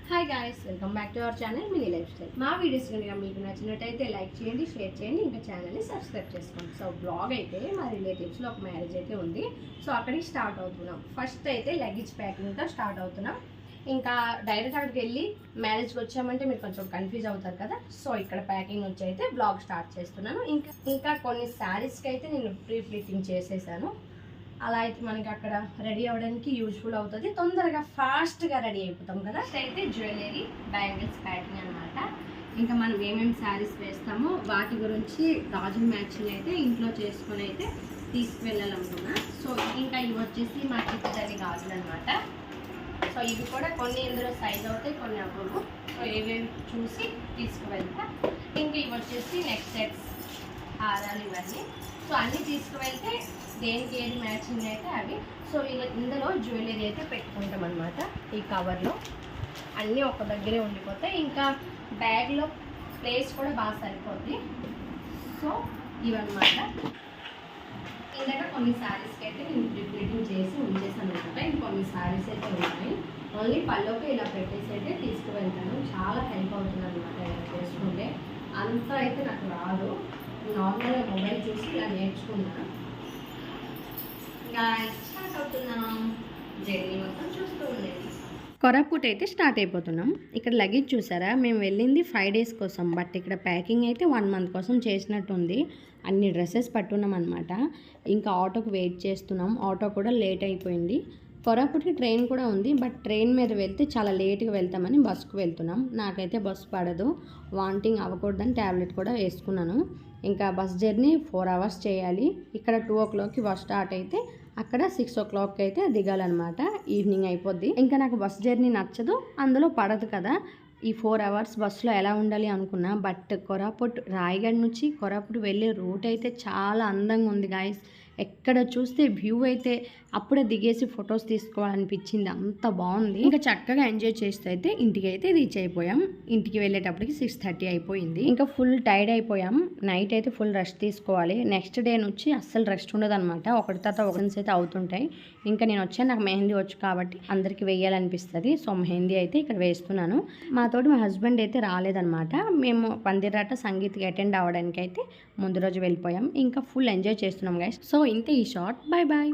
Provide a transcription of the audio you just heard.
Hi guys, welcome back to our channel mini life style. మా videos కనుక మీకు నచ్చినట్టయితే లైక్ చేయండి, షేర్ చేయండి, ఇంకా ఛానల్ని సబ్స్క్రైబ్ చేసుకోండి. సో బ్లాగ్ అయితే మా రిలేటివ్స్లో ఒక మ్యారేజ్ అయితే ఉంది. సో అక్కడికి స్టార్ట్ అవుతున్నాం. ఫస్ట్ అయితే లగేజ్ ప్యాకింగ్తో స్టార్ట్ అవుతున్నాం. ఇంకా డైరెక్ట్ అక్కడికి వెళ్ళి మ్యారేజ్కి వచ్చామంటే మీరు కొంచెం కన్ఫ్యూజ్ అవుతారు కదా. సో ఇక్కడ ప్యాకింగ్ వచ్చి అయితే బ్లాగ్ స్టార్ట్ చేస్తున్నాను. ఇంకా కొన్ని శారీస్కి అయితే నేను ప్రీ ఫ్లిట్టింగ్ చేసేసాను. అలా అయితే మనకి అక్కడ రెడీ అవ్వడానికి యూజ్ఫుల్ అవుతుంది, తొందరగా ఫాస్ట్గా రెడీ అయిపోతాం కదా. అయితే జ్యువెలరీ, బ్యాంగిల్స్ ప్యాకింగ్ అనమాట. ఇంకా మనం ఏమేమి శారీస్ వేస్తామో వాటి గురించి గాజుల మ్యాచింగ్ అయితే ఇంట్లో చేసుకొని అయితే తీసుకువెళ్ళాలనుకున్నా. సో ఇంకా ఇవి వచ్చేసి మా చిత్తల్లి గాజులు అనమాట. సో ఇవి కూడా కొన్ని ఇందులో సైజ్ అవుతాయి, కొన్ని అవ్వవు. సో ఏవేవి చూసి తీసుకువెళ్తా. ఇంకా ఇవి వచ్చేసి నెక్ సెట్స్, హారాలు, ఇవన్నీ. సో అన్నీ తీసుకువెళ్తే దేనికి ఏది మ్యాచింగ్ అయితే అవి. సో ఇందులో జ్యువెలరీ అయితే పెట్టుకుంటాం అనమాట. ఈ కవర్లో అన్నీ ఒక దగ్గరే ఉండిపోతాయి. ఇంకా బ్యాగ్లో ప్లేస్ కూడా బాగా సరిపోద్ది. సో ఇవన్నమాట. ఇందాక కొన్ని శారీస్కి అయితే నేను ప్రిప్లేటింగ్ చేసి ఉంచేసాను అనమాట. ఇంకొన్ని శారీస్ అయితే ఉన్నాయి. ఓన్లీ పళ్ళోకి ఇలా పెట్టేసి అయితే తీసుకువెళ్తాను. చాలా హెల్ప్ అవుతుంది అనమాట ఇలా చేసుకుంటే. అంతా అయితే నాకు రాదు, నార్మల్గా మొబైల్ చూసి ఇలా నేర్చుకున్నాను. స్టార్ట్ అవుతున్నాం. జర్నీ మొత్తం చూస్తూ ఉండేది. కొరాపుట్ అయితే స్టార్ట్ అయిపోతున్నాం. ఇక్కడ లగేజ్ చూసారా, మేము వెళ్ళింది 5 days కోసం, బట్ ఇక్కడ ప్యాకింగ్ అయితే 1 month కోసం చేసినట్టుంది. అన్ని డ్రెస్సెస్ పట్టున్నాం అనమాట. ఇంకా ఆటోకి వెయిట్ చేస్తున్నాం. ఆటో కూడా లేట్ అయిపోయింది. కొరాపుట్కి ట్రైన్ కూడా ఉంది, బట్ ట్రైన్ మీద వెళ్తే చాలా లేట్గా వెళ్తామని బస్సుకు వెళ్తున్నాం. నాకైతే బస్సు పడదు, వామిటింగ్ అవ్వకూడదని ట్యాబ్లెట్ కూడా వేసుకున్నాను. ఇంకా బస్ జర్నీ 4 hours చేయాలి. ఇక్కడ 2 o'clockకి బస్ స్టార్ట్ అయితే అక్కడ 6 o'clock అయితే దిగాలన్నమాట. ఈవినింగ్ అయిపోద్ది. ఇంకా నాకు బస్ జర్నీ నచ్చదు, అందులో పడదు కదా. ఈ 4 hours బస్సులో ఎలా ఉండాలి అనుకున్నా. బట్ కొరాపుట్, రాయగఢ్ నుంచి కొరాపుట్ వెళ్ళే రూట్ అయితే చాలా అందంగా ఉంది గాయస్. ఎక్కడ చూస్తే వ్యూ అయితే అప్పుడే దిగేసి ఫొటోస్ తీసుకోవాలనిపించింది, అంత బాగుంది. ఇంకా చక్కగా ఎంజాయ్ చేస్తే అయితే ఇంటికి అయితే రీచ్ అయిపోయాం. ఇంటికి వెళ్ళేటప్పటికి 6:30 అయిపోయింది. ఇంకా ఫుల్ టైర్డ్ అయిపోయాం. నైట్ అయితే ఫుల్ రెస్ట్ తీసుకోవాలి. నెక్స్ట్ డే నుంచి అస్సలు రెస్ట్ ఉండదు అనమాట. ఒకటి తర్వాత ఒకటి అయితే అవుతుంటాయి. ఇంకా నేను వచ్చాను, నాకు మెహందీ వచ్చు కాబట్టి అందరికి వేయాలనిపిస్తుంది. సో మెహందీ అయితే ఇక్కడ వేస్తున్నాను. మాతోటి మా హస్బెండ్ అయితే రాలేదనమాట. మేము పందిరాట సంగీత్కి అటెండ్ అవ్వడానికి అయితే ముందు రోజు వెళ్ళిపోయాం. ఇంకా ఫుల్ ఎంజాయ్ చేస్తున్నాం గైస్. సో ఇంతే ఈ షార్ట్. Bye bye.